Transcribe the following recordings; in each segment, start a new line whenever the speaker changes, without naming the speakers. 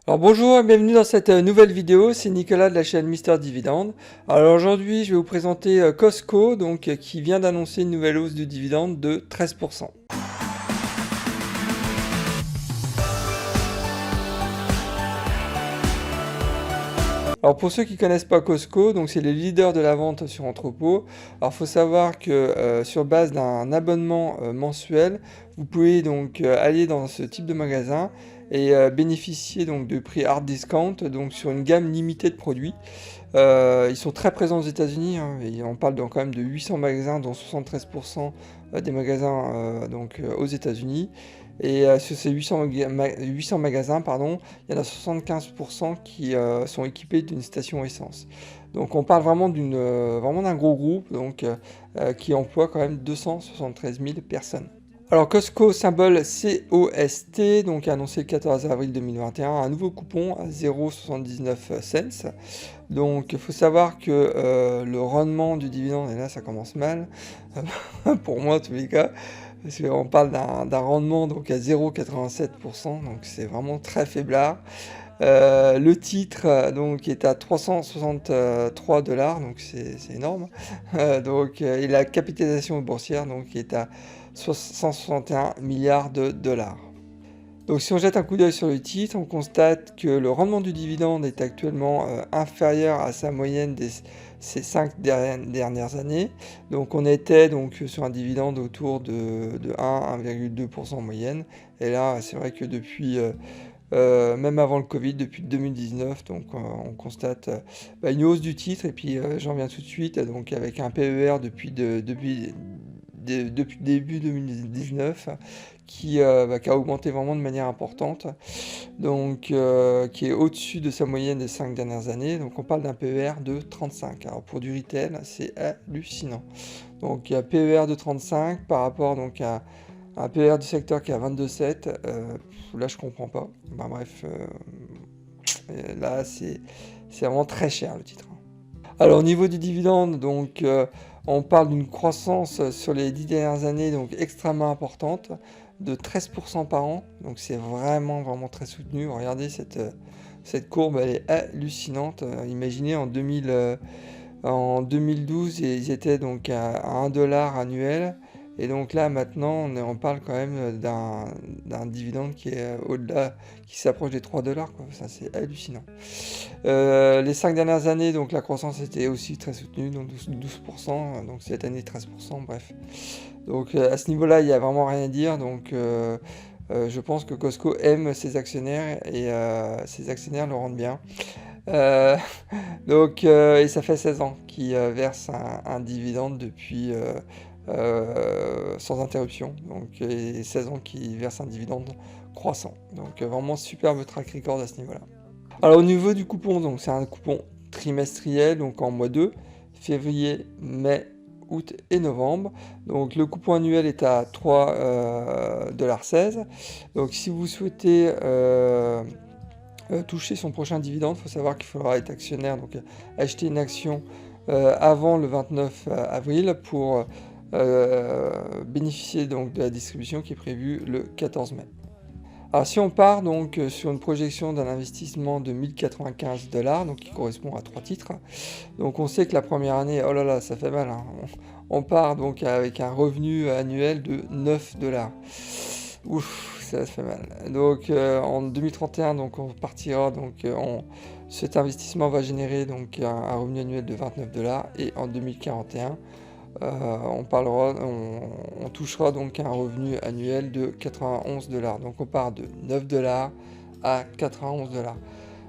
Alors bonjour et bienvenue dans cette nouvelle vidéo, c'est Nicolas de la chaîne Mister Dividende. Alors aujourd'hui je vais vous présenter Costco qui vient d'annoncer une nouvelle hausse du dividende de 13%. Alors pour ceux qui ne connaissent pas Costco, c'est les leaders de la vente sur entrepôt. Alors il faut savoir que sur base d'un abonnement mensuel, vous pouvez aller dans ce type de magasin et bénéficier de prix hard discount sur une gamme limitée de produits. Ils sont très présents aux États-Unis, hein, et on parle quand même de 800 magasins, dont 73% des magasins aux États-Unis. Et sur ces 800 magasins, il y en a 75% qui sont équipés d'une station essence. Donc on parle vraiment vraiment d'un gros groupe qui emploie quand même 273 000 personnes. Alors Costco, symbole COST, a annoncé le 14 avril 2021 un nouveau coupon à 0,79 cents. Donc il faut savoir que le rendement du dividende, et là ça commence mal, pour moi en tous les cas, parce qu'on parle d'un rendement à 0,87%, donc c'est vraiment très faiblard. Le titre est à 363 $, donc c'est énorme. Et la capitalisation boursière est à 161 milliards de dollars. Donc si on jette un coup d'œil sur le titre, on constate que le rendement du dividende est actuellement inférieur à sa moyenne ces 5 dernières années. Donc on était sur un dividende autour de 1,2% en moyenne. Et là, c'est vrai que depuis, même avant le Covid, depuis 2019, on constate une hausse du titre. Et puis j'en viens tout de suite, avec un PER depuis début 2019 qui a augmenté vraiment de manière importante, qui est au-dessus de sa moyenne des 5 dernières années. Donc on parle d'un PER de 35. Alors pour du retail, c'est hallucinant. Donc il y a PER de 35 par rapport à un PER du secteur qui est à 22,7. Là je comprends pas. Bref, là c'est vraiment très cher le titre. Alors au niveau du dividende, on parle d'une croissance sur les 10 dernières années extrêmement importante, de 13% par an. Donc c'est vraiment très soutenu. Regardez cette courbe, elle est hallucinante. Imaginez en 2012, ils étaient à 1 dollar annuel. Et donc là, maintenant, on parle quand même d'un dividende qui est au-delà, qui s'approche des 3 $, quoi. Ça, c'est hallucinant. Les 5 dernières années, la croissance était aussi très soutenue, donc 12%, donc cette année 13%, bref. Donc à ce niveau-là, il n'y a vraiment rien à dire. Je pense que Costco aime ses actionnaires et ses actionnaires le rendent bien. Et ça fait 16 ans qu'ils versent un dividende depuis sans interruption. Et 16 ans qu'ils versent un dividende croissant. Donc vraiment superbe track record à ce niveau-là. Alors au niveau du coupon, c'est un coupon trimestriel, en mois 2, février, mai, août et novembre. Donc le coupon annuel est à 3,16 $. Donc si vous souhaitez toucher son prochain dividende, il faut savoir qu'il faudra être actionnaire, acheter une action avant le 29 avril pour bénéficier de la distribution qui est prévue le 14 mai. Alors si on part sur une projection d'un investissement de 1095 $, qui correspond à 3 titres, on sait que la première année, oh là là, ça fait mal, hein. On part avec un revenu annuel de 9 $. Ouf, ça fait mal. En 2031, on partira, cet investissement va générer un revenu annuel de 29 $, et en 2041, on touchera un revenu annuel de 91 $. Donc on part de 9 $ à 91 $.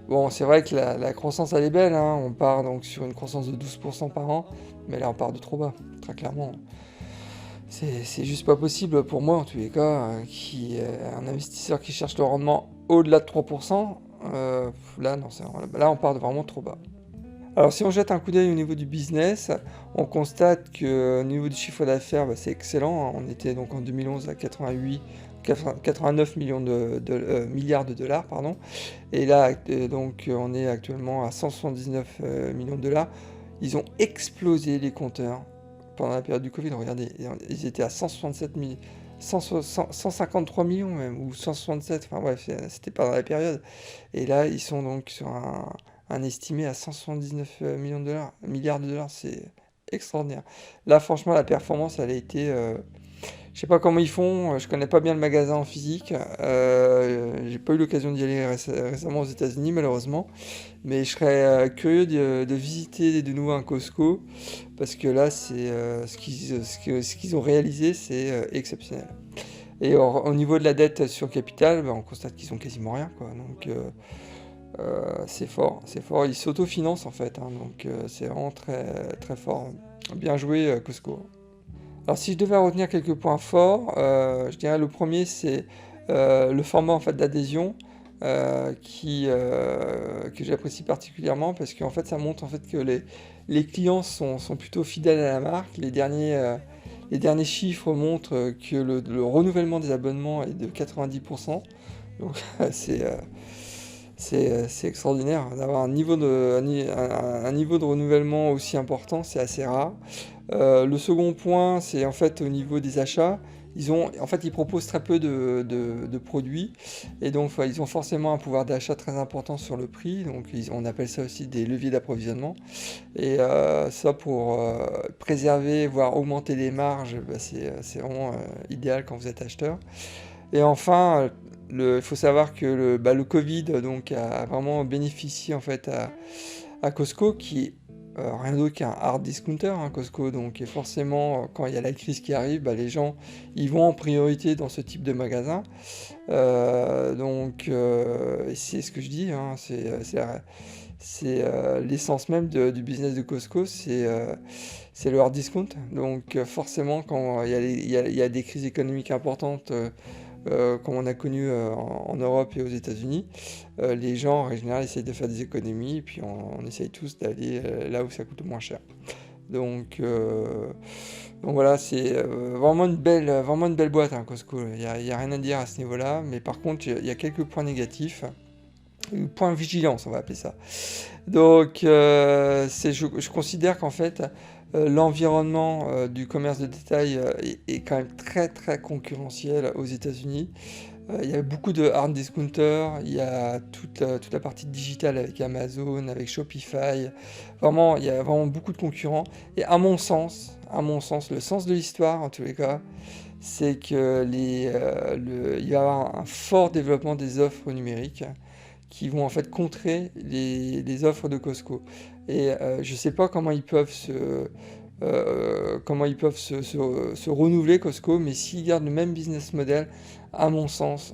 Bon, c'est vrai que la croissance elle est belle, hein. On part sur une croissance de 12% par an, mais là on part de trop bas, très clairement. C'est juste pas possible pour moi en tous les cas, un investisseur qui cherche le rendement au-delà de 3%, là on part de vraiment trop bas. Alors si on jette un coup d'œil au niveau du business, on constate qu'au niveau du chiffre d'affaires, c'est excellent. On était en 2011 à 89 milliards de dollars, pardon. Et là, on est actuellement à 179 millions de dollars. Ils ont explosé les compteurs pendant la période du Covid. Regardez, ils étaient à 167 153 millions même, ou 167, enfin bref, c'était pas dans la période. Et là, ils sont donc sur un estimé à 179 millions de dollars, milliards de dollars, c'est extraordinaire. Là, franchement, la performance, elle a été... je sais pas comment ils font, je connais pas bien le magasin en physique, j'ai pas eu l'occasion d'y aller récemment aux États-Unis malheureusement, mais je serais curieux de visiter de nouveau un Costco, parce que là, c'est ce qu'ils ont réalisé, c'est exceptionnel. Et au niveau de la dette sur le capital, ben, on constate qu'ils ont quasiment rien, quoi. Donc c'est fort, c'est fort. Ils s'autofinancent en fait, hein, donc c'est vraiment très, très fort. Bien joué, Costco. Alors si je devais retenir quelques points forts, je dirais le premier c'est le format en fait d'adhésion que j'apprécie particulièrement parce qu'en fait ça montre en fait que les clients sont plutôt fidèles à la marque. Les derniers chiffres montrent que le renouvellement des abonnements est de 90%. Donc c'est c'est extraordinaire d'avoir un niveau de renouvellement aussi important, c'est assez rare. Le second point, c'est en fait au niveau des achats. Ils proposent très peu de produits et donc ils ont forcément un pouvoir d'achat très important sur le prix. Donc on appelle ça aussi des leviers d'approvisionnement. Et ça pour préserver, voire augmenter les marges, bah, c'est vraiment idéal quand vous êtes acheteur. Et enfin, il faut savoir que le Covid donc, a vraiment bénéficié en fait à Costco, qui est rien d'autre qu'un hard discounter, hein, Costco. Donc, et forcément, quand il y a la crise qui arrive, bah, les gens ils vont en priorité dans ce type de magasin. Et c'est ce que je dis, hein, c'est l'essence même du business de Costco, c'est le hard discount. Donc, forcément, quand il y a des crises économiques importantes, comme on a connu en Europe et aux États-Unis, les gens en général essayent de faire des économies, et puis on essaye tous d'aller là où ça coûte le moins cher. Donc, euh, donc voilà, c'est vraiment une belle boîte, hein, Costco. Il y a rien à dire à ce niveau-là, mais par contre, il y a quelques points négatifs. Point de vigilance, on va appeler ça. Donc, je considère qu'en fait, l'environnement du commerce de détail est quand même très très concurrentiel aux États-Unis. Il y a beaucoup de hard discounters, il y a toute la partie digitale avec Amazon, avec Shopify. Vraiment, il y a vraiment beaucoup de concurrents. Et à mon sens, le sens de l'histoire, en tous les cas, c'est que il va y avoir un fort développement des offres numériques qui vont en fait contrer les offres de Costco. Et je sais pas comment ils peuvent se renouveler Costco, mais s'ils gardent le même business model, à mon sens,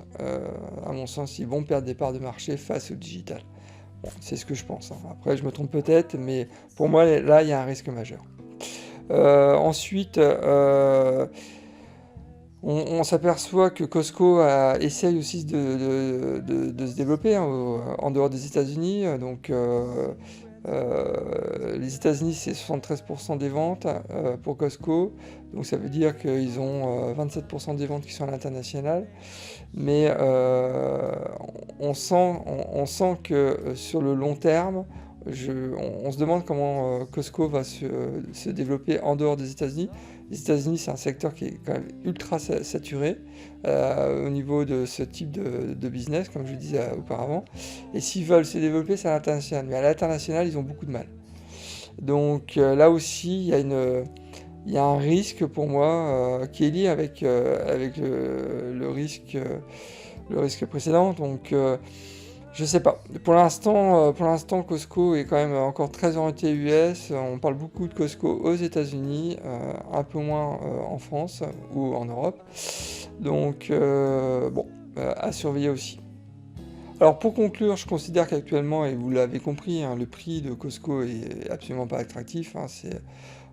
ils vont perdre des parts de marché face au digital. Bon, c'est ce que je pense, hein. Après, je me trompe peut-être, mais pour moi, là, il y a un risque majeur. Ensuite, on s'aperçoit que Costco essaye aussi de se développer, hein, en dehors des États-Unis. Donc, les États-Unis, c'est 73% des ventes pour Costco. Donc, ça veut dire qu'ils ont 27% des ventes qui sont à l'international. Mais on sent que sur le long terme, on se demande comment Costco va se développer en dehors des États-Unis. Les États-Unis, c'est un secteur qui est quand même ultra saturé au niveau de ce type de business, comme je le disais auparavant. Et s'ils veulent se développer, c'est à l'international. Mais à l'international, ils ont beaucoup de mal. Donc là aussi, il y a un risque pour moi qui est lié avec le risque précédent. Donc je sais pas. Pour l'instant, Costco est quand même encore très orienté US. On parle beaucoup de Costco aux États-Unis, un peu moins en France ou en Europe. Donc bon, à surveiller aussi. Alors pour conclure, je considère qu'actuellement, et vous l'avez compris, hein, le prix de Costco est absolument pas attractif, hein.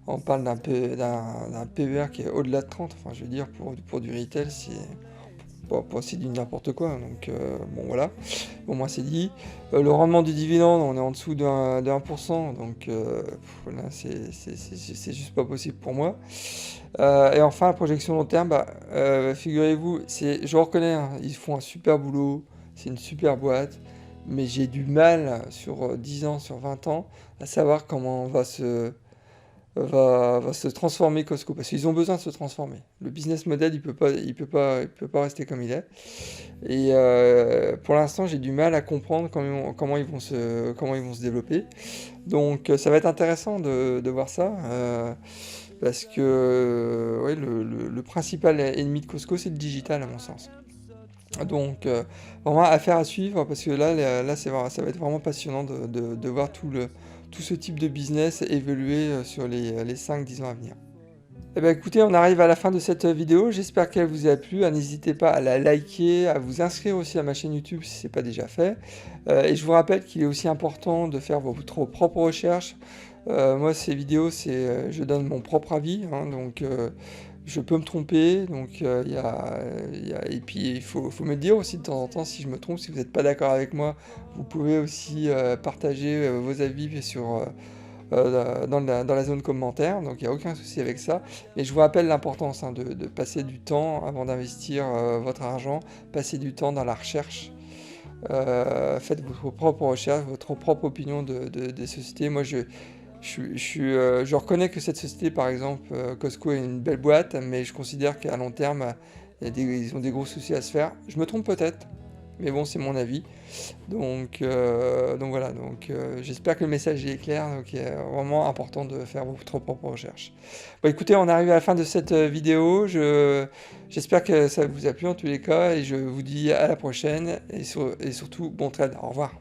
On parle d'un PER qui est au-delà de 30. Enfin, je veux dire, pour du retail, c'est du n'importe quoi. Donc, bon, voilà. Au moins, c'est dit. Le rendement du dividende, on est en dessous de 1%. Donc, voilà, c'est juste pas possible pour moi. Et enfin, la projection long terme, bah, figurez-vous, je reconnais, hein, ils font un super boulot. C'est une super boîte. Mais j'ai du mal sur 10 ans, sur 20 ans, à savoir comment va se transformer Costco, parce qu'ils ont besoin de se transformer. Le business model, il peut pas rester comme il est. Et pour l'instant, j'ai du mal à comprendre comment ils vont se développer. Donc, ça va être intéressant de voir ça, parce que ouais, le principal ennemi de Costco, c'est le digital, à mon sens. Donc, vraiment affaire à suivre, parce que là ça va être vraiment passionnant de voir tout ce type de business évoluer sur les 5-10 ans à venir. Eh bien écoutez, on arrive à la fin de cette vidéo, j'espère qu'elle vous a plu. N'hésitez pas à la liker, à vous inscrire aussi à ma chaîne YouTube si ce n'est pas déjà fait. Et je vous rappelle qu'il est aussi important de faire votre propre recherche. Moi, ces vidéos, je donne mon propre avis, hein, donc je peux me tromper. Donc, et puis faut me le dire aussi de temps en temps si je me trompe. Si vous n'êtes pas d'accord avec moi, vous pouvez aussi partager vos avis dans la zone commentaire, donc il n'y a aucun souci avec ça. Et je vous rappelle l'importance, hein, de passer du temps avant d'investir votre argent, passer du temps dans la recherche. Faites votre propre recherche, votre propre opinion des sociétés. Moi, je reconnais que cette société, par exemple, Costco est une belle boîte, mais je considère qu'à long terme, ils ont des gros soucis à se faire. Je me trompe peut-être, mais bon, c'est mon avis. Donc voilà, j'espère que le message est clair, donc il est vraiment important de faire votre propre recherche. Bon écoutez, on arrive à la fin de cette vidéo, j'espère que ça vous a plu en tous les cas, et je vous dis à la prochaine, et surtout bon trade, au revoir.